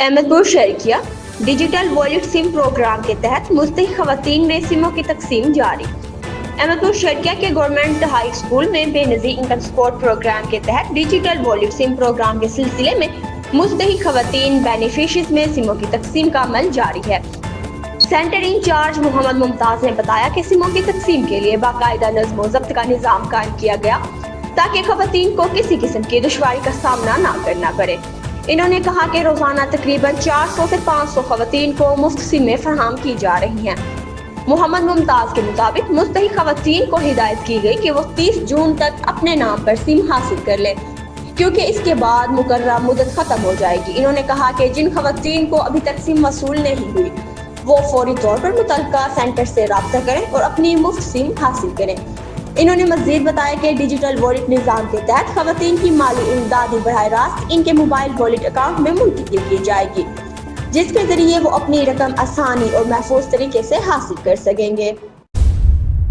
Ahmadpur Sharqia digital wallet SIM program के तहत मुस्तहिक खवातीन में सिमों की तकसीम जारी। अहमदपुर शर्किया के गवर्नमेंट हाई स्कूल में बेनज़ीर इनकम सपोर्ट प्रोग्राम के तहत डिजिटल वॉलेट सिम प्रोग्राम के सिलसिले में मुस्तहिक खवातीन बेनिफिशरीज में सिमों की तकसीम का अमल जारी है। सेंटर इंचार्ज मोहम्मद मुमताज ने बताया कि सिमों की तकसीम के लिए बाकायदा नज़्म व ज़ब्त का निज़ाम कायम किया गया ताकि खवातीन को किसी किस्म की दुश्वारी का सामना ना करना पड़े। इन्होंने कहा कि रोजाना तकरीबन 400 से 500 खवातीन को मुफ्त सिमें फराहम की जा रही हैं। मोहम्मद मुमताज के मुताबिक मुस्तहिक खवातीन को हिदायत की गई कि वो 30 जून तक अपने नाम पर सिम हासिल कर लें, क्योंकि इसके बाद मुकर्ररा मुद्दत खत्म हो जाएगी। इन्होंने कहा कि जिन खवातीन को अभी तक सिम वसूल नहीं हुई वो फौरी तौर पर मुतल्लिका सेंटर से राब्ता करें और अपनी मुफ्त सिम हासिल करें। इन्होंने मज़ीद बताया कि डिजिटल वॉलेट निज़ाम के तहत खवातीन की माली इमदाद बराह रास्त इनके मोबाइल वॉलेट अकाउंट में मुंतकिल की जाएगी, जिसके जरिए वो अपनी रकम आसानी और महफूज तरीके से हासिल कर सकेंगे।